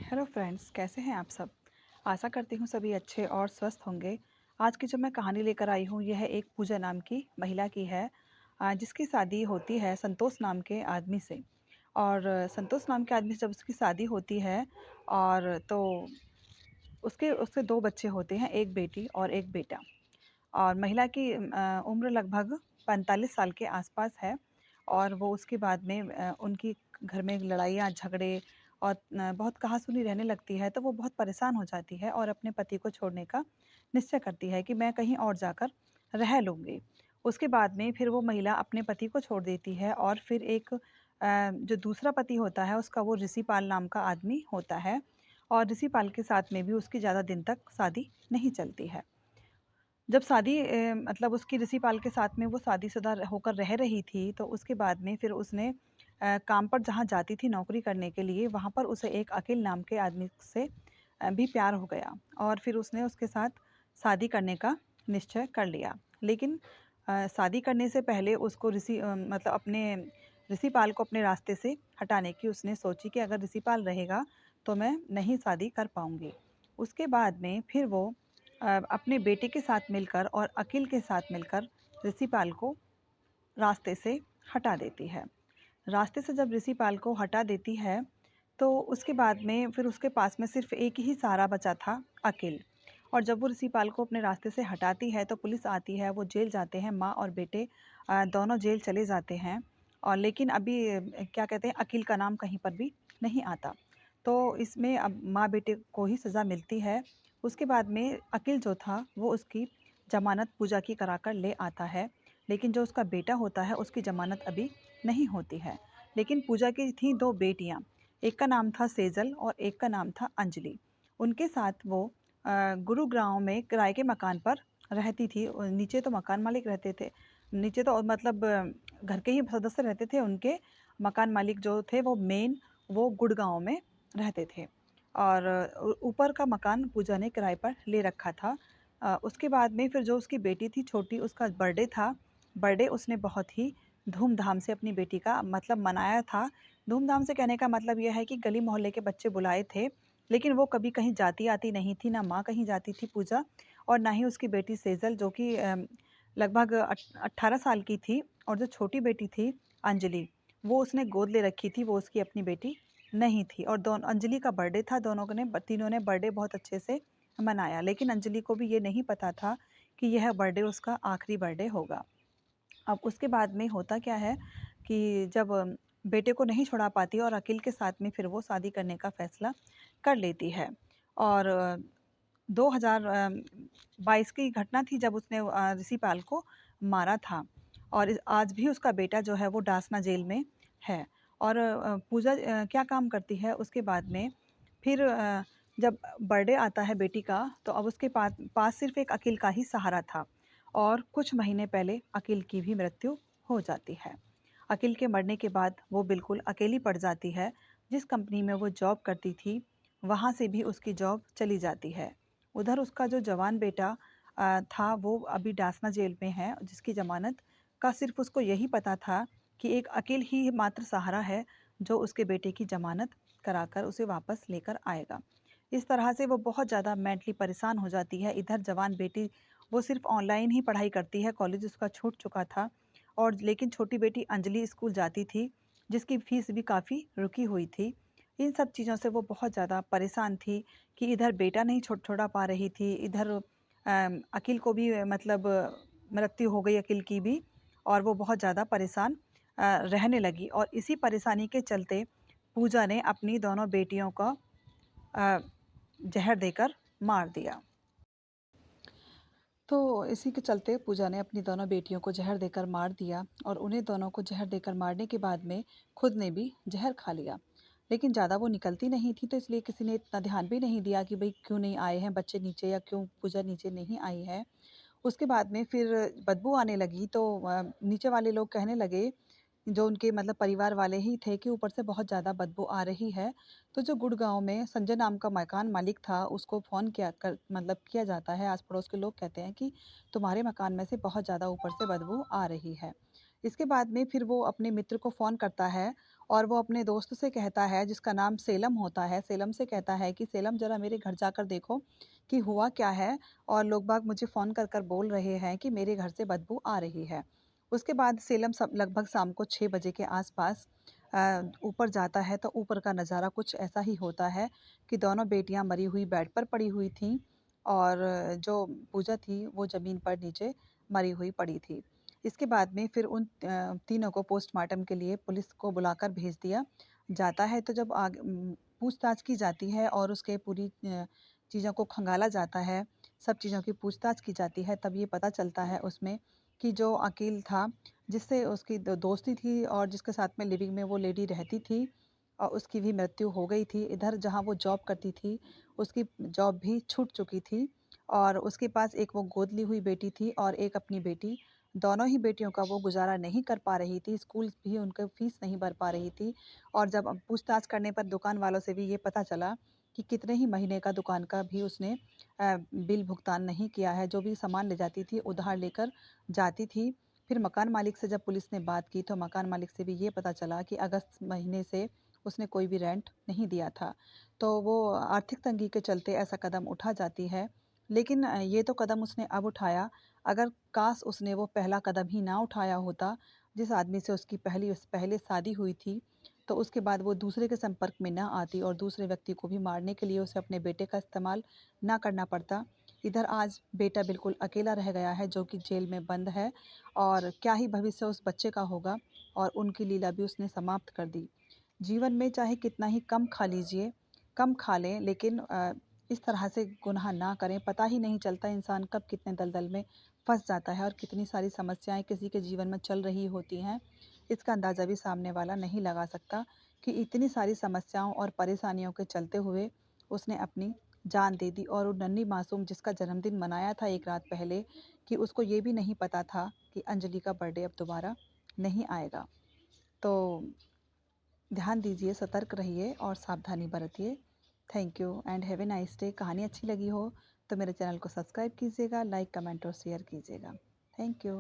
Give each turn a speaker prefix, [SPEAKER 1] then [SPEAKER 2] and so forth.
[SPEAKER 1] Hello friends, कैसे हैं आप सब। आशा करती हूँ सभी अच्छे और स्वस्थ होंगे। आज की जो मैं कहानी लेकर आई हूँ यह एक पूजा नाम की महिला की है, जिसकी शादी होती है संतोष नाम के आदमी से। और संतोष नाम के आदमी से जब उसकी शादी होती है और तो उसके उसके दो बच्चे होते हैं, एक बेटी और एक बेटा। और महिला की उम्र लगभग 45 साल के आसपास है। और वो उसके बाद में उनकी घर में लड़ाइयाँ झगड़े और बहुत कहा-सुनी रहने लगती है, तो वो बहुत परेशान हो जाती है और अपने पति को छोड़ने का निश्चय करती है कि मैं कहीं और जाकर रह लूँगी। उसके बाद में फिर वो महिला अपने पति को छोड़ देती है और फिर एक जो दूसरा पति होता है उसका, वो ऋषिपाल नाम का आदमी होता है। और ऋषिपाल के साथ में भी उसकी ज़्यादा दिन तक शादी नहीं चलती है। जब शादी मतलब उसकी ऋषिपाल के साथ में वो शादीशुदा होकर रह रही थी, तो उसके बाद में फिर उसने काम पर जहाँ जाती थी नौकरी करने के लिए, वहाँ पर उसे एक अकील नाम के आदमी से भी प्यार हो गया और फिर उसने उसके साथ शादी करने का निश्चय कर लिया। लेकिन शादी करने से पहले उसको मतलब अपने ऋषिपाल को अपने रास्ते से हटाने की उसने सोची कि अगर ऋषिपाल रहेगा, तो मैं नहीं शादी कर पाऊँगी। उसके बाद में फिर वो अपने बेटे के साथ मिलकर और अकील के साथ मिलकर ऋषिपाल को रास्ते से हटा देती है। रास्ते से जब ऋषिपाल को हटा देती है, तो उसके बाद में फिर उसके पास में सिर्फ़ एक ही सहारा बचा था, अकील। और जब वो ऋषिपाल को अपने रास्ते से हटाती है, तो पुलिस आती है, वो जेल जाते हैं, माँ और बेटे दोनों जेल चले जाते हैं। और लेकिन अभी क्या कहते हैं, अकील का नाम कहीं पर भी नहीं आता। तो इसमें अब माँ-बेटे को ही सज़ा मिलती है। उसके बाद में अकील जो था, वो उसकी ज़मानत पूजा की कराकर ले आता है। लेकिन जो उसका बेटा होता है, उसकी ज़मानत अभी नहीं होती है। लेकिन पूजा की थी 2 बेटियाँ, एक का नाम था सेजल और एक का नाम था अंजलि। उनके साथ वो गुरुग्राम में किराए के मकान पर रहती थी। नीचे तो मकान मालिक रहते थे, नीचे तो मतलब घर के ही सदस्य रहते थे। उनके मकान मालिक जो थे वो मेन, वो गुड़गाँव में रहते थे। और ऊपर का मकान पूजा ने किराए पर ले रखा था। उसके बाद में फिर जो उसकी बेटी थी छोटी, उसका बर्थडे था। बर्थडे उसने बहुत ही धूम-धाम से अपनी बेटी का मतलब मनाया था। धूम-धाम से कहने का मतलब ये है कि गली मोहल्ले के बच्चे बुलाए थे, लेकिन वो कभी कहीं जाती-आती नहीं थी, ना माँ कहीं जाती थी पूजा और ना ही उसकी बेटी सेजल, जो कि लगभग 18 साल की थी। और जो छोटी बेटी थी अंजलि, वो उसने गोद ले रखी थी, वो उसकी अपनी बेटी नहीं थी। और अंजलि का बर्थडे था, तीनों ने बर्थडे बहुत अच्छे से मनाया। लेकिन अंजलि को भी ये नहीं पता था कि यह बर्थडे उसका आखिरी बर्थडे होगा। अब उसके बाद में होता क्या है कि जब बेटे को नहीं छुड़ा पाती और अकील के साथ में फिर वो शादी करने का फ़ैसला कर लेती है। और 2022 की घटना थी जब उसने ऋषिपाल को मारा था। और आज भी उसका बेटा जो है वो डासना जेल में है। और पूजा क्या काम करती है उसके बाद में फिर जब बर्थडे आता है बेटी का, तो अब उसके पास पास सिर्फ़ एक अकील का ही सहारा था। और कुछ महीने पहले अकील की भी मृत्यु हो जाती है। अकील के मरने के बाद वो बिल्कुल अकेली पड़ जाती है। जिस कंपनी में वो जॉब करती थी, वहाँ से भी उसकी जॉब चली जाती है। उधर उसका जो जवान बेटा था, वो अभी डासना जेल में है, जिसकी ज़मानत का सिर्फ़ उसको यही पता था कि एक अकील ही मात्र सहारा है, जो उसके बेटे की ज़मानत कराकर उसे वापस लेकर आएगा। इस तरह से वो बहुत ज़्यादा मेंटली परेशान हो जाती है। इधर जवान बेटी, वो सिर्फ़ ऑनलाइन ही पढ़ाई करती है, कॉलेज उसका छूट चुका था। और लेकिन छोटी बेटी अंजलि स्कूल जाती थी, जिसकी फ़ीस भी काफ़ी रुकी हुई थी। इन सब चीज़ों से वो बहुत ज़्यादा परेशान थी कि इधर बेटा नहीं छुड़ा पा रही थी, इधर अकील को भी मतलब मृत्यु हो गई अकील की भी। और वो बहुत ज़्यादा परेशान रहने लगी और इसी परेशानी के चलते पूजा ने अपनी दोनों बेटियों को अ, ज़हर देकर मार दिया। तो इसी के चलते पूजा ने अपनी दोनों बेटियों को ज़हर देकर मार दिया और उन्हें दोनों को ज़हर देकर मारने के बाद में खुद ने भी ज़हर खा लिया। लेकिन ज़्यादा वो निकलती नहीं थी, तो इसलिए किसी ने इतना ध्यान भी नहीं दिया कि भई क्यों नहीं आए हैं बच्चे नीचे, या क्यों पूजा नीचे नहीं आई है। उसके बाद में फिर बदबू आने लगी, तो नीचे वाले लोग कहने लगे, जो उनके मतलब परिवार वाले ही थे, कि ऊपर से बहुत ज़्यादा बदबू आ रही है। तो जो गुड़गाँव में संजय नाम का मकान मालिक था, उसको फ़ोन किया जाता है। आस-पड़ोस के लोग कहते हैं कि तुम्हारे मकान में से बहुत ज़्यादा ऊपर से बदबू आ रही है। इसके बाद में फिर वो अपने मित्र को फ़ोन करता है और वो अपने दोस्त से कहता है जिसका नाम सेलम होता है, सेलम से कहता है कि सेलम ज़रा मेरे घर जाकर देखो कि हुआ क्या है और लोग बाग मुझे फ़ोन कर कर बोल रहे हैं कि मेरे घर से बदबू आ रही है। उसके बाद सेलम सब लगभग शाम को 6 बजे के आस-पास ऊपर जाता है तो ऊपर का नज़ारा कुछ ऐसा ही होता है कि दोनों बेटियाँ मरी हुई बेड पर पड़ी हुई थीं और जो पूजा थी वो ज़मीन पर नीचे मरी हुई पड़ी थी। इसके बाद में फिर उन तीनों को पोस्टमार्टम के लिए पुलिस को बुलाकर भेज दिया जाता है। तो जब पूछताछ की जाती है और उसके पूरी चीज़ों को खंगाला जाता है, सब चीज़ों की पूछताछ की जाती है, तब ये पता चलता है उसमें कि जो अकील था, जिससे उसकी दोस्ती थी और जिसके साथ में लिविंग में वो लेडी रहती थी उसकी भी मृत्यु हो गई थी। इधर जहाँ वो जॉब करती थी, उसकी जॉब भी छूट चुकी थी और उसके पास एक वो गोद ली हुई बेटी थी और एक अपनी बेटी। दोनों ही बेटियों का वो गुज़ारा नहीं कर पा रही थी, स्कूल भी उनका फ़ीस नहीं भर पा रही थी और जब पूछताछ करने पर दुकान वालों से भी ये पता चला कि कितने ही महीने का दुकान का भी उसने बिल भुगतान नहीं किया है। जो भी सामान ले जाती थी, उधार लेकर जाती थी। फिर मकान मालिक से जब पुलिस ने बात की, तो मकान मालिक से भी ये पता चला कि अगस्त महीने से उसने कोई भी रेंट नहीं दिया था। तो वो आर्थिक तंगी के चलते ऐसा कदम उठा जाती है। लेकिन ये तो कदम उसने अब उठाया, अगर काश उसने वो पहला कदम ही ना उठाया होता, जिस आदमी से उसकी पहले शादी हुई थी, तो उसके बाद वो दूसरे के संपर्क में ना आती और दूसरे व्यक्ति को भी मारने के लिए उसे अपने बेटे का इस्तेमाल ना करना पड़ता। इधर आज बेटा बिल्कुल अकेला रह गया है जो कि जेल में बंद है और क्या ही भविष्य उस बच्चे का होगा और उनकी लीला भी उसने समाप्त कर दी। जीवन में चाहे कितना ही कम खा लीजिए, कम खा लें लेकिन इस तरह से गुनाह ना करें। पता ही नहीं चलता इंसान कब कितने दलदल में फँस जाता है और कितनी सारी समस्याएँ किसी के जीवन में चल रही होती हैं। इसका अंदाज़ा भी सामने वाला नहीं लगा सकता कि इतनी सारी समस्याओं और परेशानियों के चलते हुए उसने अपनी जान दे दी और वो नन्ही मासूम जिसका जन्मदिन मनाया था 1 रात पहले कि उसको ये भी नहीं पता था कि अंजलि का बर्थडे अब दोबारा नहीं आएगा। तो ध्यान दीजिए, सतर्क रहिए और सावधानी बरतिए। Thank you and have a nice day. कहानी अच्छी लगी हो तो मेरे चैनल को सब्सक्राइब कीजिएगा, लाइक, कमेंट और शेयर कीजिएगा। Thank you.